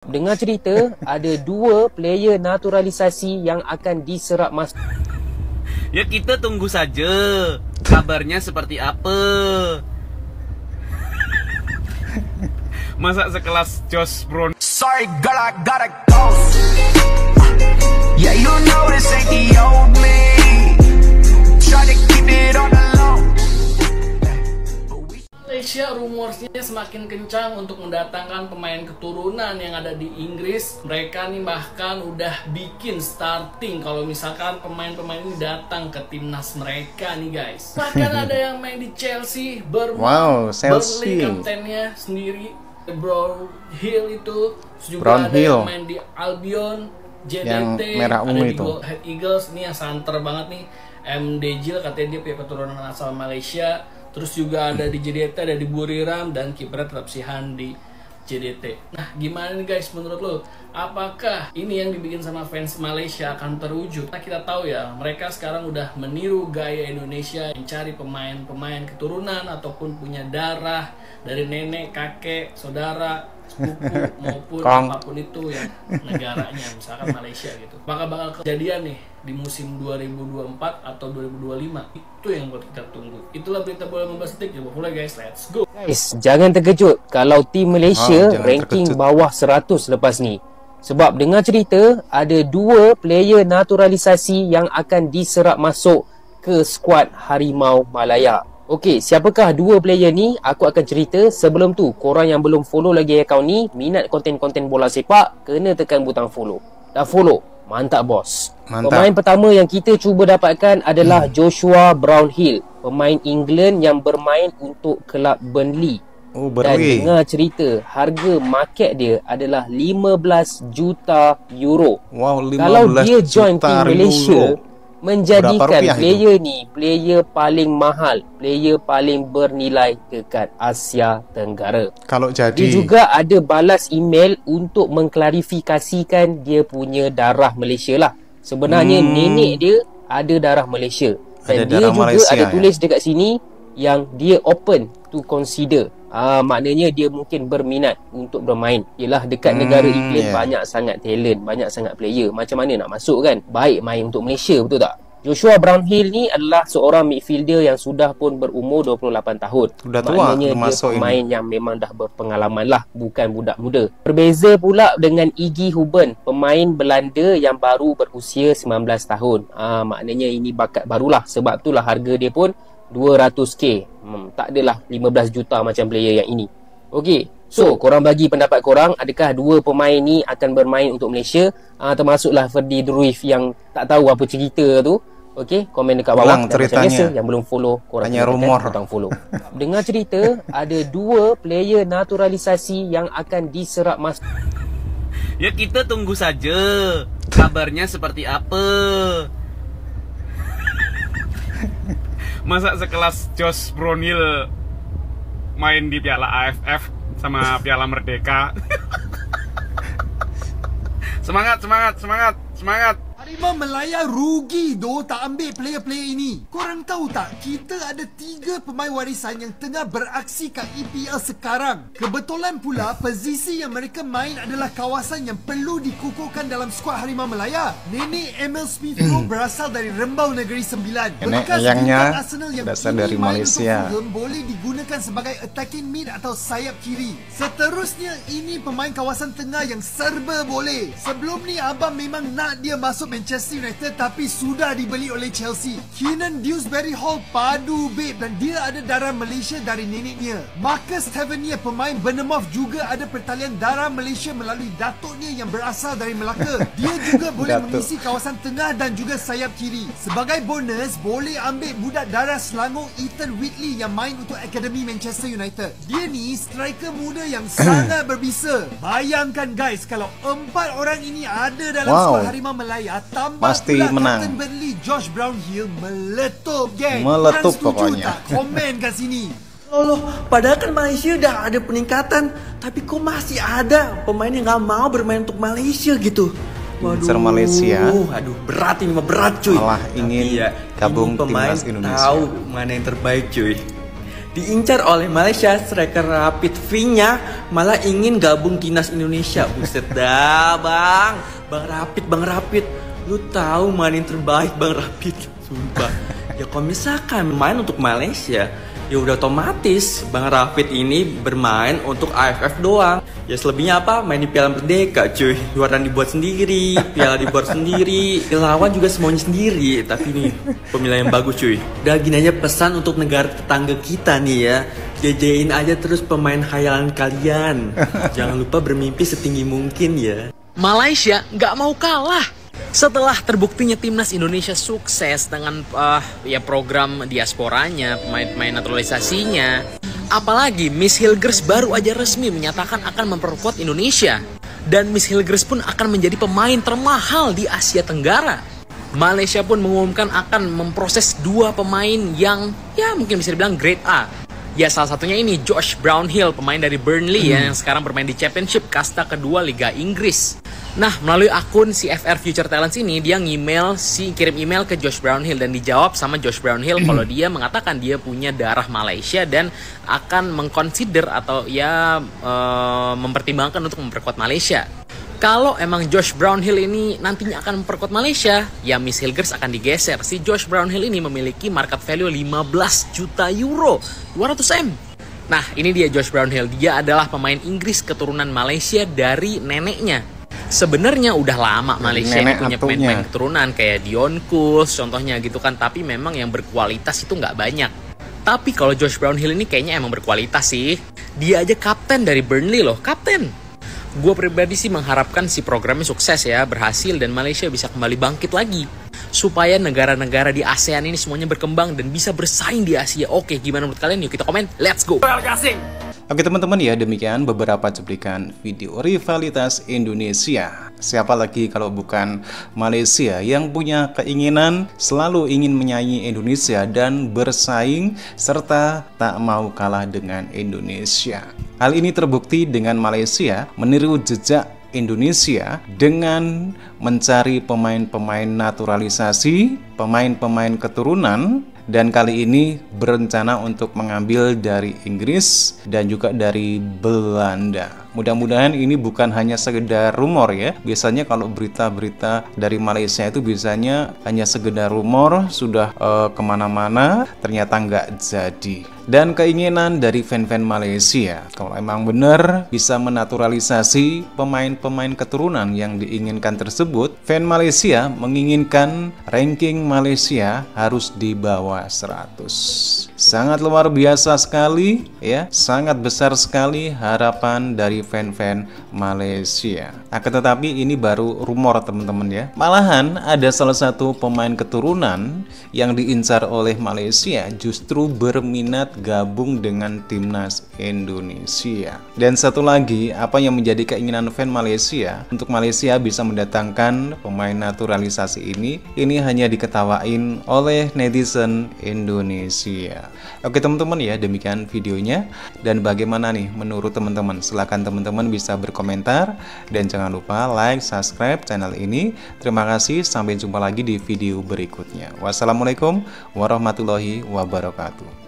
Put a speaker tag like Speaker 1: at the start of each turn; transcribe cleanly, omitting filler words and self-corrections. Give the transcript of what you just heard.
Speaker 1: Dengar cerita ada 2 player naturalisasi yang akan diserap masuk.
Speaker 2: Ya kita tunggu saja. Kabarnya seperti apa? Masa sekelas Josh Brown.
Speaker 3: Sorry girl, I gotta go. Yeah, you know this ain't the old me. Try to keep it on the low.
Speaker 4: Malaysia rumornya semakin kencang untuk mendatangkan pemain keturunan yang ada di Inggris. Mereka nih bahkan udah bikin starting kalau misalkan pemain-pemain ini datang ke timnas mereka nih guys. Bahkan ada yang main di Chelsea,
Speaker 5: Wow, Chelsea.
Speaker 4: Burnley kaptennya sendiri, Brown Hill itu. Juga
Speaker 5: Brown
Speaker 4: ada
Speaker 5: Hill.
Speaker 4: yang main di Albion, JDT,
Speaker 5: Yang merah ungu
Speaker 4: ada di
Speaker 5: itu.
Speaker 4: Head Eagles. Ini yang santer banget nih, MD Jil, katanya dia punya keturunan asal Malaysia. Terus juga ada di JDT, ada di Buriram, dan kipernya tetap Sihan di JDT. Nah, gimana nih guys menurut lo? Apakah ini yang dibikin sama fans Malaysia akan terwujud? Nah, kita tahu ya, mereka sekarang udah meniru gaya Indonesia, mencari pemain-pemain keturunan ataupun punya darah dari nenek, kakek, saudara, sepupu maupun apapun itu yang negaranya, misalkan Malaysia gitu. Maka bakal kejadian nih di musim 2024 atau 2025. Itu yang buat kita tunggu. Itulah berita bola 15 detik. Coba mulai guys, let's go.
Speaker 1: Guys, jangan terkejut kalau tim Malaysia
Speaker 5: jangan
Speaker 1: ranking
Speaker 5: terkejut.
Speaker 1: bawah 100 lepas ni. Sebab dengar cerita ada 2 player naturalisasi yang akan diserap masuk ke skuad Harimau Malaya. Okey, siapakah 2 player ni? Aku akan cerita. Sebelum tu, korang yang belum follow lagi akaun ni, minat konten-konten bola sepak, kena tekan butang follow. Dah follow? Mantap bos.
Speaker 5: Mantap.
Speaker 1: Pemain pertama yang kita cuba dapatkan adalah Joshua Brownhill, pemain England yang bermain untuk kelab Burnley.
Speaker 5: Oh,
Speaker 1: Dan
Speaker 5: Burnley.
Speaker 1: dengar cerita, harga market dia adalah 15 juta euro.
Speaker 5: Wow, 15
Speaker 1: Kalau dia join
Speaker 5: juta
Speaker 1: tim Malaysia,
Speaker 5: euro.
Speaker 1: menjadikan
Speaker 5: Berapa rupiah
Speaker 1: player ni player paling mahal, player paling bernilai dekat Asia Tenggara.
Speaker 5: Kalau
Speaker 1: Dia
Speaker 5: jadi
Speaker 1: juga ada balas email untuk mengklarifikasikan dia punya darah Malaysia lah. Sebenarnya nenek dia ada darah Malaysia. Dan
Speaker 5: Ada
Speaker 1: dia
Speaker 5: darah
Speaker 1: juga
Speaker 5: Malaysia,
Speaker 1: ada
Speaker 5: ya?
Speaker 1: tulis dekat sini yang dia open to consider. Maknanya dia mungkin berminat untuk bermain. Yelah, dekat negara England
Speaker 5: yeah.
Speaker 1: banyak sangat talent, banyak sangat player. Macam mana nak masuk kan? Baik main untuk Malaysia, betul tak? Joshua Brownhill ni adalah seorang midfielder yang sudah pun berumur 28 tahun.
Speaker 5: Sudah tua
Speaker 1: Maknanya dia
Speaker 5: termasuk
Speaker 1: pemain yang memang dah berpengalaman lah, bukan budak muda. Berbeza pula dengan Iggy Huben, pemain Belanda yang baru berusia 19 tahun. Maknanya ini bakat barulah, sebab itulah harga dia pun 200k. Tak adalah 15 juta macam player yang ini. Okey, so korang bagi pendapat korang, adakah 2 pemain ni akan bermain untuk Malaysia? Termasuklah Ferdy Druif yang tak tahu apa cerita tu. Okey, komen dekat bawah.
Speaker 5: Ulang
Speaker 1: Dan macam
Speaker 5: ceritanya.
Speaker 1: biasa, yang belum follow, korang
Speaker 5: Hanya
Speaker 1: kena tekan
Speaker 5: rumor.
Speaker 1: butang follow. Dengar cerita ada 2 player naturalisasi yang akan diserap masuk.
Speaker 2: Ya kita tunggu saja. Kabarnya seperti apa? Masa sekelas Josh Brownhill main di Piala AFF sama Piala Merdeka. Semangat, semangat, semangat, semangat.
Speaker 6: Harimau Malaya rugi doh tak ambil player-player ini. Korang tahu tak, kita ada 3 pemain warisan yang tengah beraksi kat EPL sekarang. Kebetulan pula, posisi yang mereka main adalah kawasan yang perlu dikukuhkan dalam skuad Harimau Malaya. Nenek Emil Smith Rowe berasal dari Rembau Negeri Sembilan.
Speaker 5: Nenek
Speaker 6: Bekas
Speaker 5: ayangnya
Speaker 6: bintang Arsenal yang
Speaker 5: berasal
Speaker 6: kini
Speaker 5: dari
Speaker 6: main
Speaker 5: Malaysia.
Speaker 6: untuk Fulham boleh digunakan sebagai attacking mid atau sayap kiri. Seterusnya, ini pemain kawasan tengah yang serba boleh. Sebelum ni abang memang nak dia masuk Manchester United tapi sudah dibeli oleh Chelsea. Keenan Dewsbury Hall padu babe dan dia ada darah Malaysia dari neneknya. Marcus Tavernier pemain Bournemouth juga ada pertalian darah Malaysia melalui datuknya yang berasal dari Melaka. Dia juga boleh
Speaker 5: Datuk.
Speaker 6: mengisi kawasan tengah dan juga sayap kiri. Sebagai bonus, boleh ambil budak darah Selangor Ethan Whitley yang main untuk Akademi Manchester United. Dia ni striker muda yang sangat berbisa. Bayangkan guys, kalau 4 orang ini ada dalam
Speaker 5: Wow.
Speaker 6: skuad Harimau Malaya, tambah
Speaker 5: Pasti
Speaker 6: pula
Speaker 5: menang.
Speaker 6: Captain Burnley Josh Brownhill, meletup geng.
Speaker 5: Meletup
Speaker 6: Korang setuju
Speaker 5: pokoknya.
Speaker 6: tak? Komen kat sini.
Speaker 7: Loh, padahal kan Malaysia dah ada peningkatan, tapi kok masih ada pemain yang gak mau bermain untuk Malaysia gitu.
Speaker 5: Incer Malaysia.
Speaker 7: Aduh, berat ini mah berat cuy.
Speaker 5: Malah ingin
Speaker 7: Tapi
Speaker 5: gabung
Speaker 7: ini pemain
Speaker 5: timnas Indonesia.
Speaker 7: tahu mana yang terbaik cuy. Diincar oleh Malaysia, striker Rapid V-nya malah ingin gabung timnas Indonesia. Buset dah bang Rapid, lu tahu main terbaik Bang Rapid, sumpah. Ya kalau misalkan main untuk Malaysia, ya udah otomatis Bang Rapid ini bermain untuk AFF doang. Ya selebihnya apa? Main di Piala Merdeka cuy. Juara dibuat sendiri, piala dibuat sendiri, lawan juga semuanya sendiri. Tapi ini pemilihan yang bagus cuy. Udah gini aja pesan untuk negara tetangga kita nih ya. Jajain aja terus pemain khayalan kalian. Jangan lupa bermimpi setinggi mungkin ya.
Speaker 8: Malaysia nggak mau kalah. Setelah terbuktinya timnas Indonesia sukses dengan program diasporanya, pemain naturalisasinya, apalagi Miss Hilgers baru aja resmi menyatakan akan memperkuat Indonesia, dan Miss Hilgers pun akan menjadi pemain termahal di Asia Tenggara. Malaysia pun mengumumkan akan memproses 2 pemain yang ya mungkin bisa dibilang grade A. Ya salah satunya ini Josh Brownhill, pemain dari Burnley yang sekarang bermain di Championship kasta kedua Liga Inggris. Nah, melalui akun CFR Future Talents ini, dia kirim email ke Josh Brownhill dan dijawab sama Josh Brownhill kalau dia mengatakan dia punya darah Malaysia dan akan mengconsider atau mempertimbangkan untuk memperkuat Malaysia. Kalau emang Josh Brownhill ini nantinya akan memperkuat Malaysia, ya Miss Hilgers akan digeser. Si Josh Brownhill ini memiliki market value 15 juta euro, 200M. Nah, ini dia Josh Brownhill. Dia adalah pemain Inggris keturunan Malaysia dari neneknya. Sebenarnya udah lama Malaysia ini punya pemain-pemain keturunan kayak Dion Kuls contohnya gitu kan, tapi memang yang berkualitas itu nggak banyak. Tapi kalau Josh Brownhill ini kayaknya emang berkualitas sih. Dia aja kapten dari Burnley loh, kapten. Gue pribadi sih mengharapkan si programnya sukses ya, berhasil dan Malaysia bisa kembali bangkit lagi. Supaya negara-negara di ASEAN ini semuanya berkembang dan bisa bersaing di Asia. Oke, gimana menurut kalian? Yuk kita komen, let's go!
Speaker 5: Oke teman-teman ya, demikian beberapa cuplikan video rivalitas Indonesia. Siapa lagi kalau bukan Malaysia yang punya keinginan selalu ingin menyaingi Indonesia dan bersaing serta tak mau kalah dengan Indonesia. Hal ini terbukti dengan Malaysia meniru jejak Indonesia dengan mencari pemain-pemain naturalisasi, pemain-pemain keturunan, dan kali ini berencana untuk mengambil dari Inggris dan juga dari Belanda. Mudah-mudahan ini bukan hanya sekedar rumor ya. Biasanya kalau berita-berita dari Malaysia itu biasanya hanya sekedar rumor, sudah kemana-mana, ternyata nggak jadi. Dan keinginan dari fan-fan Malaysia, kalau emang benar bisa menaturalisasi pemain-pemain keturunan yang diinginkan tersebut, fan Malaysia menginginkan ranking Malaysia harus di bawah 100. Sangat luar biasa sekali ya, sangat besar sekali harapan dari fan-fan Malaysia. Akan tetapi ini baru rumor teman-teman ya. Malahan ada salah satu pemain keturunan yang diincar oleh Malaysia justru berminat gabung dengan timnas Indonesia. Dan satu lagi, apa yang menjadi keinginan fan Malaysia untuk Malaysia bisa mendatangkan pemain naturalisasi ini hanya diketawain oleh netizen Indonesia. Oke teman-teman ya, demikian videonya. Dan bagaimana nih menurut teman-teman? Silahkan teman-teman bisa berkomentar dan jangan lupa like, subscribe channel ini. Terima kasih, sampai jumpa lagi di video berikutnya. Wassalamualaikum warahmatullahi wabarakatuh.